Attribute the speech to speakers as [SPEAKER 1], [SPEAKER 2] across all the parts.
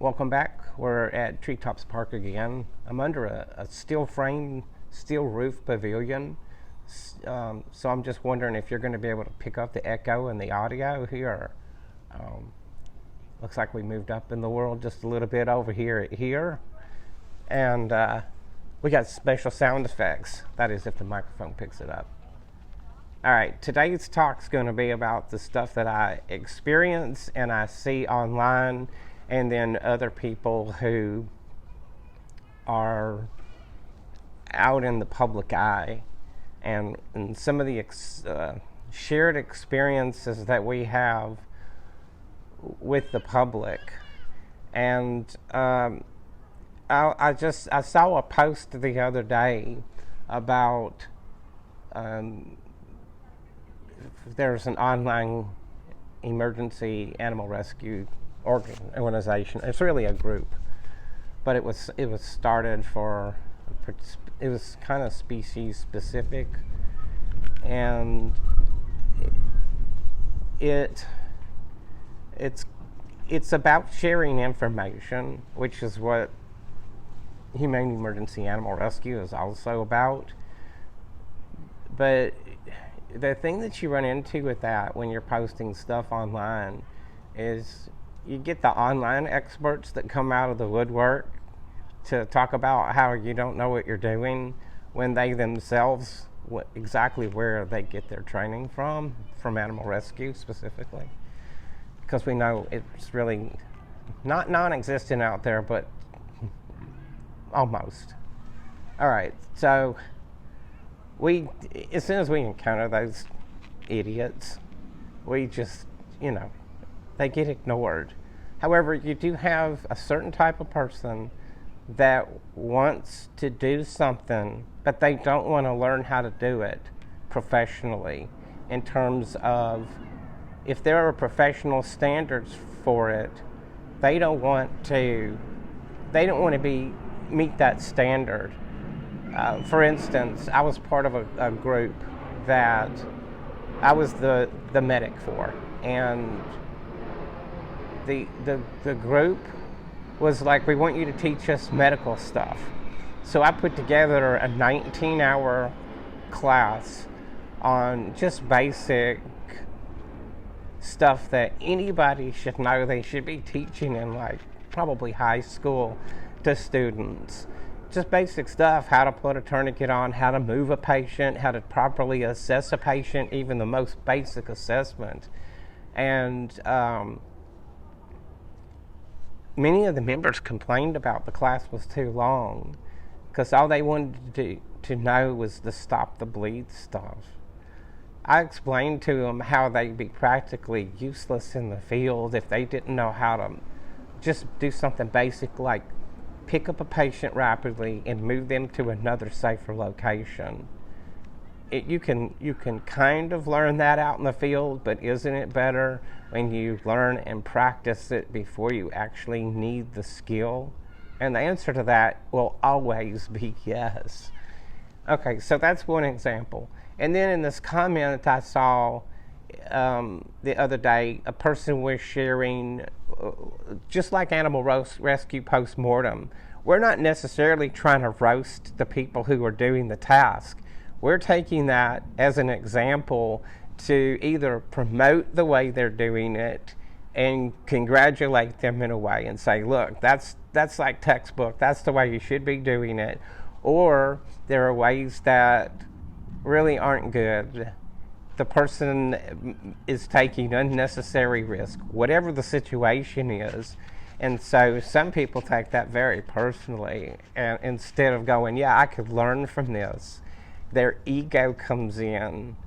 [SPEAKER 1] Welcome back. We're at Treetops Park again. I'm under a steel frame, steel roof pavilion. So I'm just wondering if you're going to be able to pick up the echo and the audio here. Looks like we moved up in the world just a little bit over here. And we got special sound effects. That is if the microphone picks it up. All right, today's talk's going to be about the stuff that I experience and I see online, and then other people who are out in the public eye, and some of the shared experiences that we have with the public. And I saw a post the other day about there's an online emergency animal rescue organization. It's really a group, but it was started for, it was kind of species specific, and it's about sharing information, which is what Humane Emergency Animal Rescue is also about. But the thing that you run into with that when you're posting stuff online is you get the online experts that come out of the woodwork to talk about how you don't know what you're doing, when they themselves, exactly where they get their training from animal rescue specifically. Because we know it's really not non-existent out there, but almost. All right, so as soon as we encounter those idiots, we just, they get ignored. However, you do have a certain type of person that wants to do something, but they don't want to learn how to do it professionally, in terms of, if there are professional standards for it, they don't want to meet that standard. For instance, I was part of a group that I was the medic for, and the group was like, we want you to teach us medical stuff. So I put together a 19-hour class on just basic stuff that anybody should know they should be teaching in, like, probably high school to students. Just basic stuff: how to put a tourniquet on, how to move a patient, how to properly assess a patient, even the most basic assessment. And many of the members complained about the class was too long, because all they wanted to know was the stop the bleed stuff. I explained to them how they'd be practically useless in the field if they didn't know how to just do something basic like pick up a patient rapidly and move them to another safer location. You can kind of learn that out in the field, but isn't it better when you learn and practice it before you actually need the skill? And the answer to that will always be yes. Okay, so that's one example. And then in this comment I saw the other day, a person was sharing, just like animal rescue post-mortem, we're not necessarily trying to roast the people who are doing the task. We're taking that as an example to either promote the way they're doing it and congratulate them in a way and say, look, that's like textbook, that's the way you should be doing it. Or there are ways that really aren't good. The person is taking unnecessary risk, whatever the situation is. And so some people take that very personally, and instead of going, yeah, I could learn from this, their ego comes in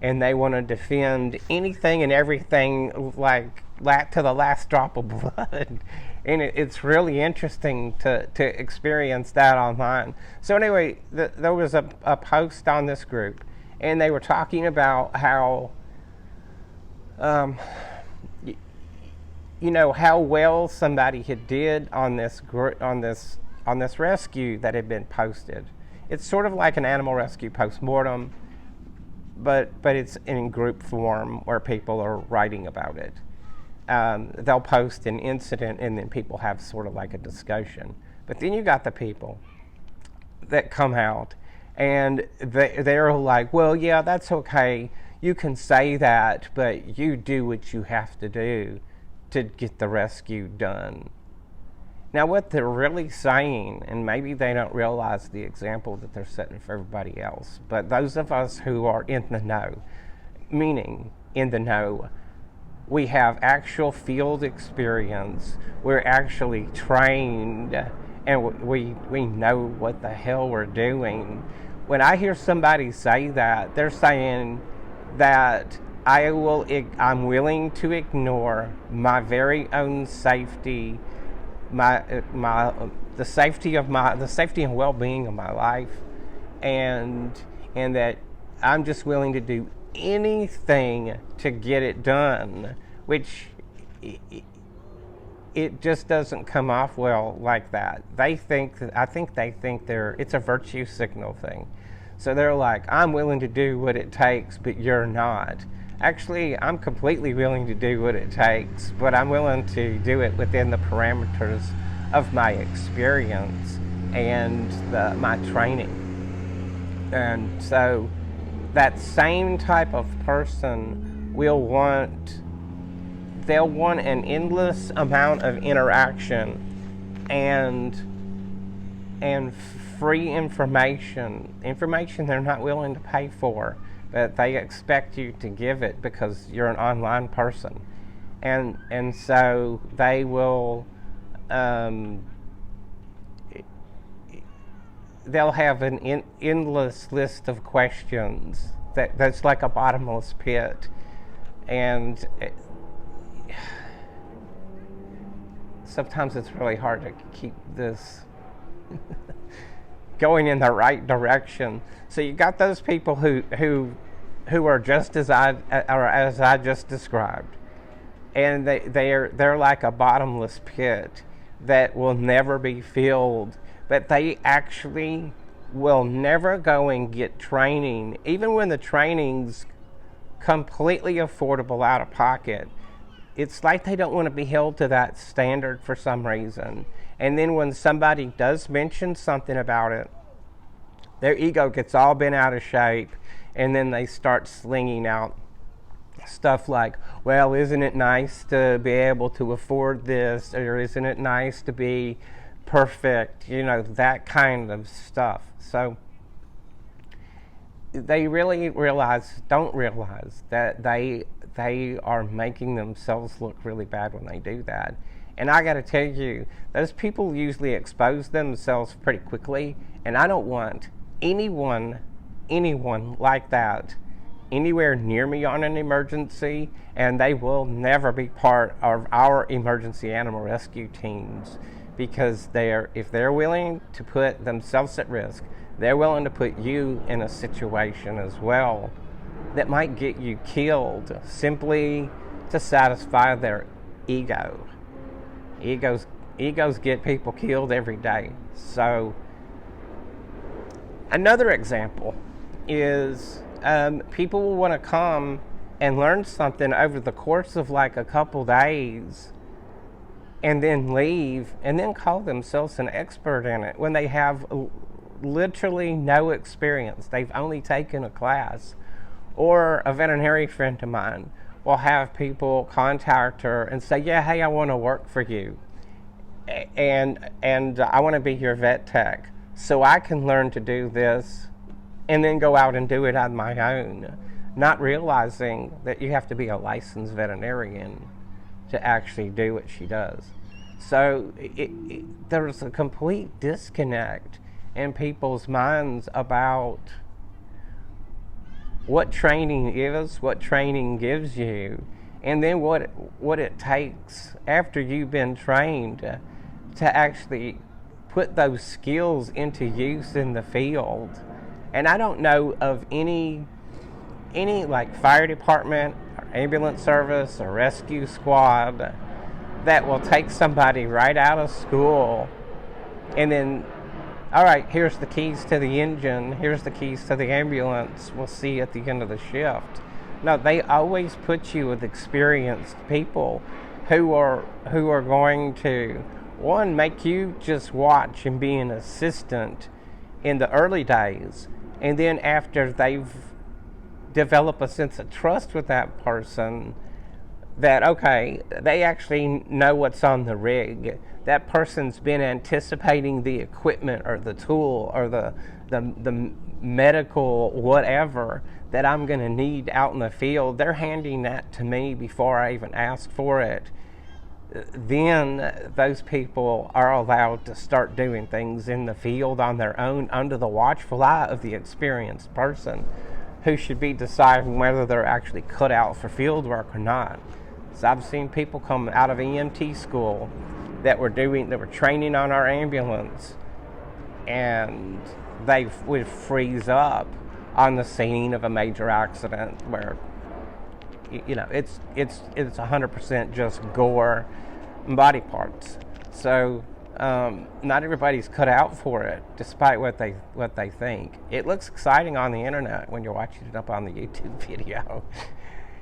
[SPEAKER 1] and they want to defend anything and everything, like to the last drop of blood. And it's really interesting to experience that online. So anyway, there was a post on this group, and they were talking about how, how well somebody had did on this rescue that had been posted. It's sort of like an animal rescue post-mortem, but it's in group form where people are writing about it. they'll post an incident and then people have sort of like a discussion. But then you got the people that come out and they're like, well, yeah, that's okay. You can say that, but you do what you have to do to get the rescue done. Now, what they're really saying, and maybe they don't realize the example that they're setting for everybody else, but those of us who are in the know, meaning in the know, we have actual field experience, we're actually trained, and we know what the hell we're doing. When I hear somebody say that, they're saying that I'm willing to ignore my very own safety, the safety and well-being of my life, and that I'm just willing to do anything to get it done, which it just doesn't come off well like that. I think they think it's a virtue signal thing. So they're like, I'm willing to do what it takes, but you're not. Actually, I'm completely willing to do what it takes, but I'm willing to do it within the parameters of my experience and my training. And so that same type of person they'll want an endless amount of interaction and free information they're not willing to pay for, but they expect you to give it because you're an online person, and so they will they'll have an endless list of questions that's like a bottomless pit, and sometimes it's really hard to keep this going in the right direction. So you got those people who are just as I just described, and they're like a bottomless pit that will never be filled, but they actually will never go and get training, even when the training's completely affordable out of pocket. It's like they don't want to be held to that standard for some reason. And then when somebody does mention something about it, their ego gets all bent out of shape, and then they start slinging out stuff like, well, isn't it nice to be able to afford this, or isn't it nice to be perfect, that kind of stuff. So they really don't realize that they are making themselves look really bad when they do that. And I got to tell you, those people usually expose themselves pretty quickly, and I don't want anyone like that anywhere near me on an emergency, and they will never be part of our emergency animal rescue teams, because if they're willing to put themselves at risk, they're willing to put you in a situation as well that might get you killed simply to satisfy their ego. Egos get people killed every day. So another example is people will want to come and learn something over the course of like a couple days and then leave and then call themselves an expert in it when they have literally no experience. They've only taken a class. Or a veterinary friend of mine will have people contact her and say, yeah, hey, I want to work for you, and I want to be your vet tech so I can learn to do this and then go out and do it on my own, not realizing that you have to be a licensed veterinarian to actually do what she does. So there's a complete disconnect in people's minds about what training is, what training gives you, and then what it takes after you've been trained to actually put those skills into use in the field. And I don't know of any like fire department or ambulance service or rescue squad that will take somebody right out of school and then, all right, here's the keys to the engine, here's the keys to the ambulance, we'll see you at the end of the shift. No, they always put you with experienced people who are going to, one, make you just watch and be an assistant in the early days, and then after they've developed a sense of trust with that person, that okay, they actually know what's on the rig. That person's been anticipating the equipment or the tool or the medical whatever that I'm going to need out in the field. They're handing that to me before I even ask for it. Then those people are allowed to start doing things in the field on their own under the watchful eye of the experienced person who should be deciding whether they're actually cut out for field work or not. So I've seen people come out of EMT school that were training on our ambulance, and they would freeze up on the scene of a major accident where, you know, it's 100% just gore and body parts. So not everybody's cut out for it, despite what they think. It looks exciting on the internet when you're watching it up on the YouTube video.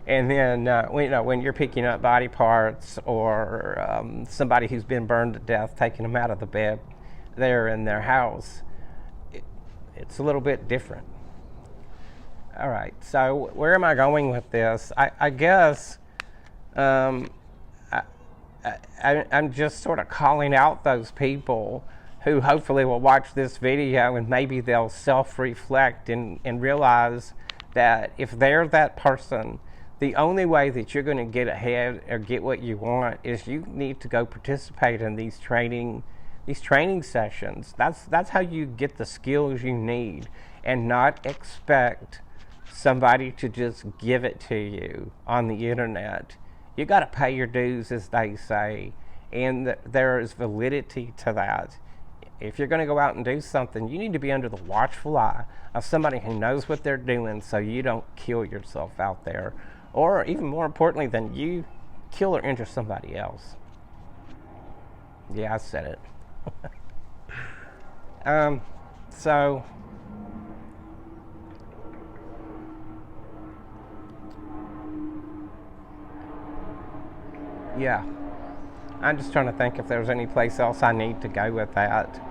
[SPEAKER 1] And then when you're picking up body parts or somebody who's been burned to death, taking them out of the bed there in their house, it's a little bit different. All right, so where am I going with this? I guess I'm just sort of calling out those people who hopefully will watch this video, and maybe they'll self-reflect and realize that if they're that person, the only way that you're going to get ahead or get what you want is you need to go participate in these training sessions. That's how you get the skills you need, and not expect somebody to just give it to you on the internet. You got to pay your dues, as they say, and there is validity to that. If you're going to go out and do something, you need to be under the watchful eye of somebody who knows what they're doing, so you don't kill yourself out there, or even more importantly than you kill or injure somebody else. Yeah, I said it. So yeah, I'm just trying to think if there's any place else I need to go with that.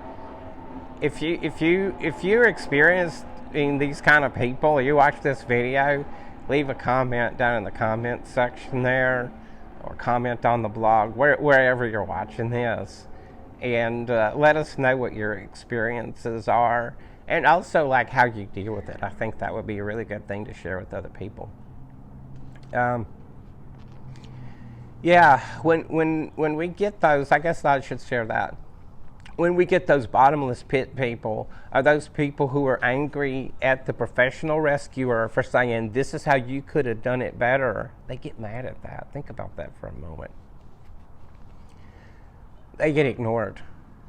[SPEAKER 1] If you're experiencing these kind of people, or you watch this video, leave a comment down in the comment section there, or comment on the blog, wherever you're watching this, and let us know what your experiences are, and also like how you deal with it. I think that would be a really good thing to share with other people. Yeah, when we get those, I guess I should share that. When we get those bottomless pit people, are those people who are angry at the professional rescuer for saying, this is how you could have done it better. They get mad at that. Think about that for a moment. They get ignored.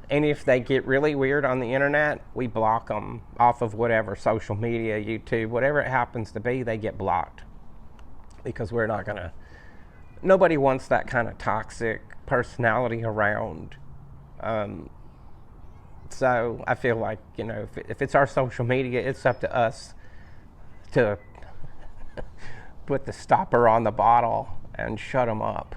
[SPEAKER 1] And if they get really weird on the internet, we block them off of whatever, social media, YouTube, whatever it happens to be, they get blocked. Because we're not going to, nobody wants that kind of toxic personality around. So I feel like, you know, if it's our social media, it's up to us to put the stopper on the bottle and shut them up.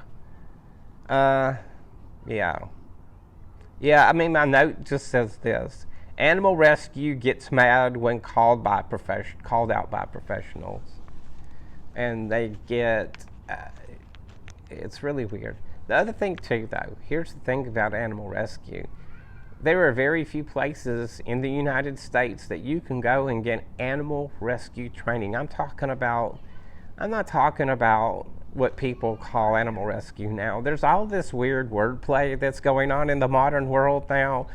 [SPEAKER 1] Yeah, I mean, my note just says this: Animal Rescue gets mad when called out by professionals, and they get. It's really weird. The other thing too, though, here's the thing about Animal Rescue: there are very few places in the United States that you can go and get animal rescue training. I'm not talking about what people call animal rescue now. There's all this weird wordplay that's going on in the modern world now.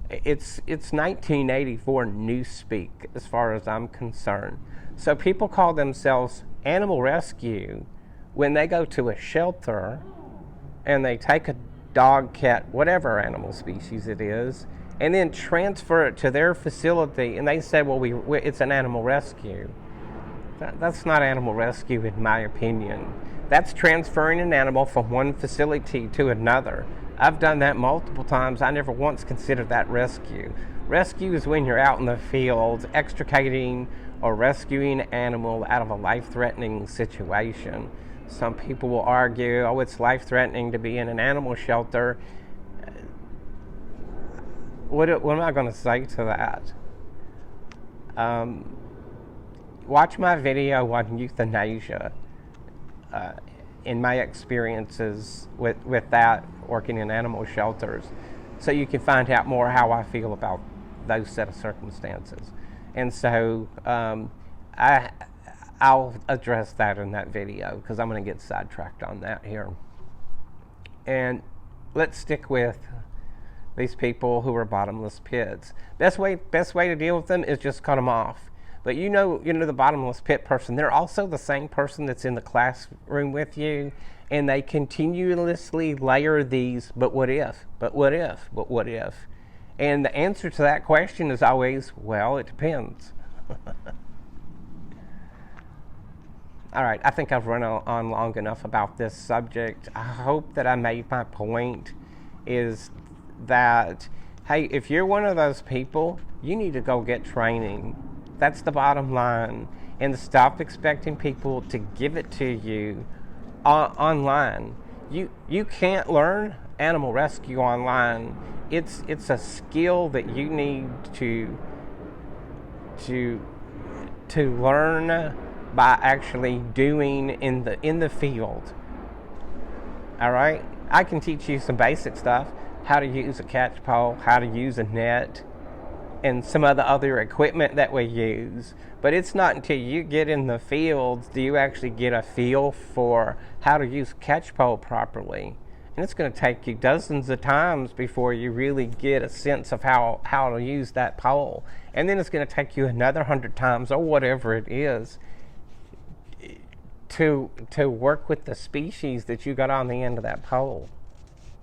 [SPEAKER 1] It's 1984 newspeak as far as I'm concerned. So people call themselves animal rescue when they go to a shelter and they take a dog, cat, whatever animal species it is, and then transfer it to their facility, and they say, well, it's an animal rescue. That's not animal rescue, in my opinion. That's transferring an animal from one facility to another. I've done that multiple times. I never once considered that rescue. Rescue is when you're out in the field extricating or rescuing an animal out of a life-threatening situation. Some people will argue, oh, it's life-threatening to be in an animal shelter. What am I going to say to that? Watch my video on euthanasia. In my experiences with that, working in animal shelters, so you can find out more how I feel about those set of circumstances. And so I'll address that in that video, because I'm going to get sidetracked on that here. And let's stick with these people who are bottomless pits. Best way to deal with them is just cut them off. But you know the bottomless pit person, they're also the same person that's in the classroom with you, and they continuously layer these, but what if, but what if, but what if? And the answer to that question is always, well, it depends. All right, I think I've run on long enough about this subject. I hope that I made my point, is that, hey, if you're one of those people, you need to go get training. That's the bottom line. And stop expecting people to give it to you online. You can't learn animal rescue online. It's a skill that you need to learn by actually doing in the field. All right, I can teach you some basic stuff: how to use a catch pole, how to use a net, and some of the other equipment that we use. But it's not until you get in the fields do you actually get a feel for how to use a catch pole properly. And it's going to take you dozens of times before you really get a sense of how to use that pole. And then it's going to take you another 100 times, or whatever it is, to work with the species that you got on the end of that pole.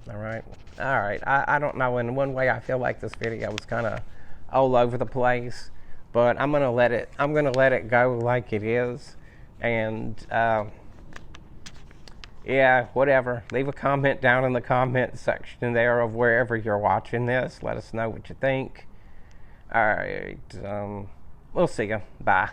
[SPEAKER 1] All right. I don't know. In one way, I feel like this video was kind of all over the place, but I'm gonna let it go like it is. And yeah, whatever. Leave a comment down in the comment section there of wherever you're watching this. Let us know what you think. All right. We'll see you. Bye.